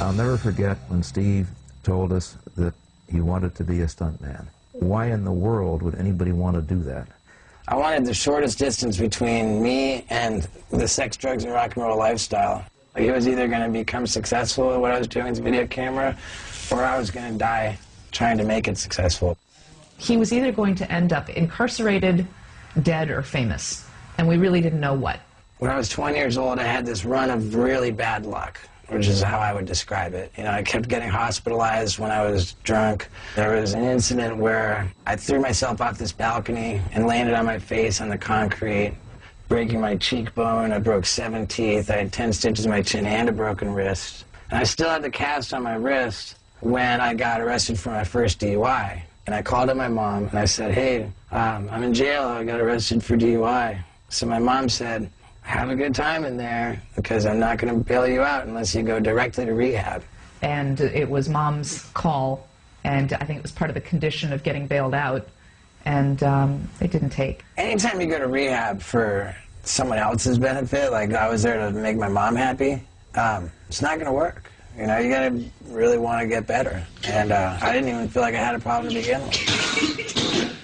I'll never forget when Steve told us that he wanted to be a stuntman. Why in the world would anybody want to do that? I wanted the shortest distance between me and the sex, drugs, and rock and roll lifestyle. Like, it was either going to become successful at what I was doing as a video camera, or I was going to die trying to make it successful. He was either going to end up incarcerated, dead, or famous, and we really didn't know what. When I was 20 years old, I had this run of really bad luck, which is how I would describe it. You know, I kept getting hospitalized when I was drunk. There was an incident where I threw myself off this balcony and landed on my face on the concrete, breaking my cheekbone. I broke 7 teeth. I had 10 stitches in my chin and a broken wrist. And I still had the cast on my wrist when I got arrested for my first DUI. And I called up my mom and I said, hey, I'm in jail. I got arrested for DUI. So my mom said, have a good time in there, because I'm not going to bail you out unless you go directly to rehab. And it was Mom's call, and I think it was part of the condition of getting bailed out, and it didn't take. Anytime you go to rehab for someone else's benefit, like I was there to make my mom happy, it's not going to work. You know, you got to really want to get better. And I didn't even feel like I had a problem to begin with.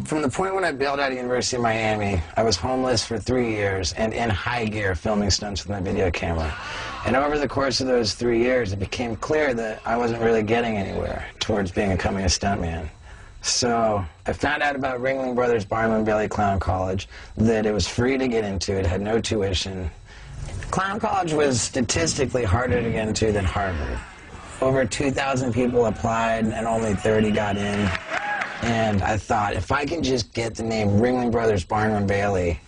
From the point when I bailed out of University of Miami, I was homeless for 3 years and in high gear filming stunts with my video camera. And over the course of those 3 years, it became clear that I wasn't really getting anywhere towards becoming a stuntman. So I found out about Ringling Brothers Barnum and Bailey Clown College, that it was free to get into, it had no tuition. Clown College was statistically harder to get into than Harvard. Over 2,000 people applied and only 30 got in. And I thought, if I can just get the name Ringling Brothers Barnum and Bailey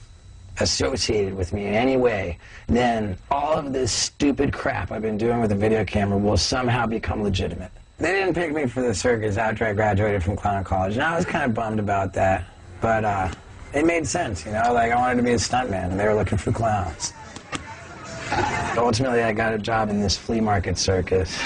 associated with me in any way, then all of this stupid crap I've been doing with the video camera will somehow become legitimate. They didn't pick me for the circus after I graduated from Clown College, and I was kind of bummed about that. But it made sense, you know, like I wanted to be a stuntman, and they were looking for clowns. Ultimately, I got a job in this flea market circus.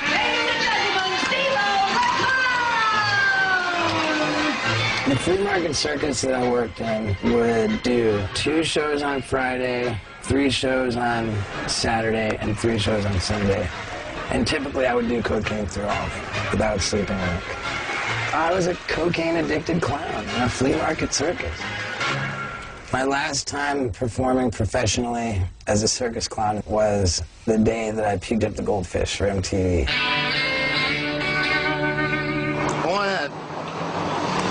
The flea market circus that I worked in would do 2 shows on Friday, 3 shows on Saturday, and 3 shows on Sunday. And typically I would do cocaine through all of it without sleeping work. I was a cocaine-addicted clown in a flea market circus. My last time performing professionally as a circus clown was the day that I puked up the goldfish for MTV.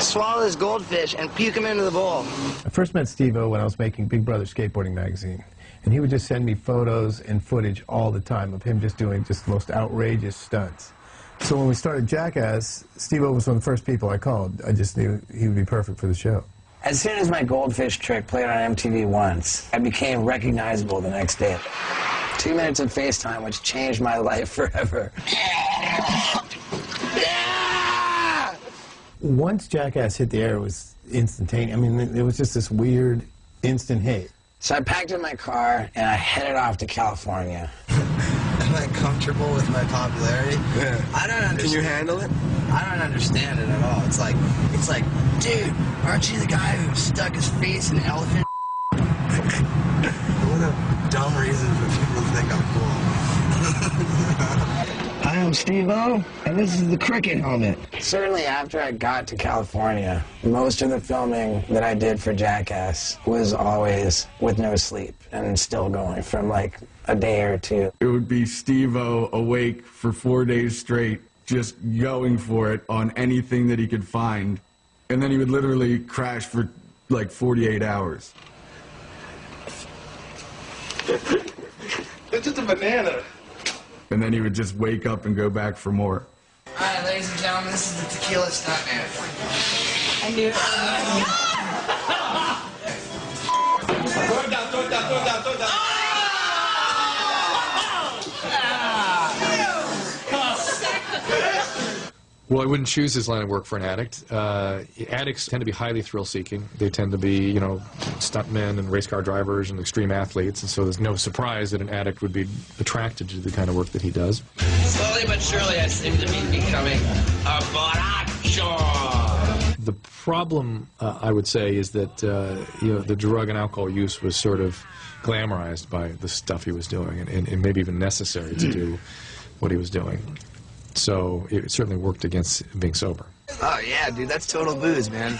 Swallow this goldfish and puke him into the bowl. I first met Steve-O when I was making Big Brother Skateboarding magazine, and he would just send me photos and footage all the time of him just doing the most outrageous stunts. So when we started Jackass, Steve-O was one of the first people I called. I just knew he would be perfect for the show. As soon as my goldfish trick played on MTV once, I became recognizable the next day. 2 minutes of FaceTime, which changed my life forever. Once Jackass hit the air, it was instantaneous. I mean, it was just this weird instant hit. So I packed up my car and I headed off to California. Am I comfortable with my popularity? Yeah. I don't understand. Can you handle it? I don't understand it at all. It's like, dude, aren't you the guy who stuck his face in elephant? What a dumb reason for people to think I'm cool. Hi, I'm Steve-O, and this is the cricket helmet. Certainly after I got to California, most of the filming that I did for Jackass was always with no sleep and still going from like a day or 2. It would be Steve-O awake for 4 days straight, just going for it on anything that he could find. And then he would literally crash for like 48 hours. It's just a banana. And then he would just wake up and go back for more. All right, ladies and gentlemen, this is the Tequila Stuntman. I knew it. Throw it down, throw it down, throw it down, throw it down. Well, I wouldn't choose this line of work for an addict. Addicts tend to be highly thrill-seeking. They tend to be, you know, stuntmen and race car drivers and extreme athletes, and so there's no surprise that an addict would be attracted to the kind of work that he does. Slowly but surely, I seem to be becoming a baracho. The problem, I would say, is that you know, the drug and alcohol use was sort of glamorized by the stuff he was doing, and maybe even necessary to do what he was doing. So it certainly worked against being sober. Oh yeah, dude, that's total booze, man.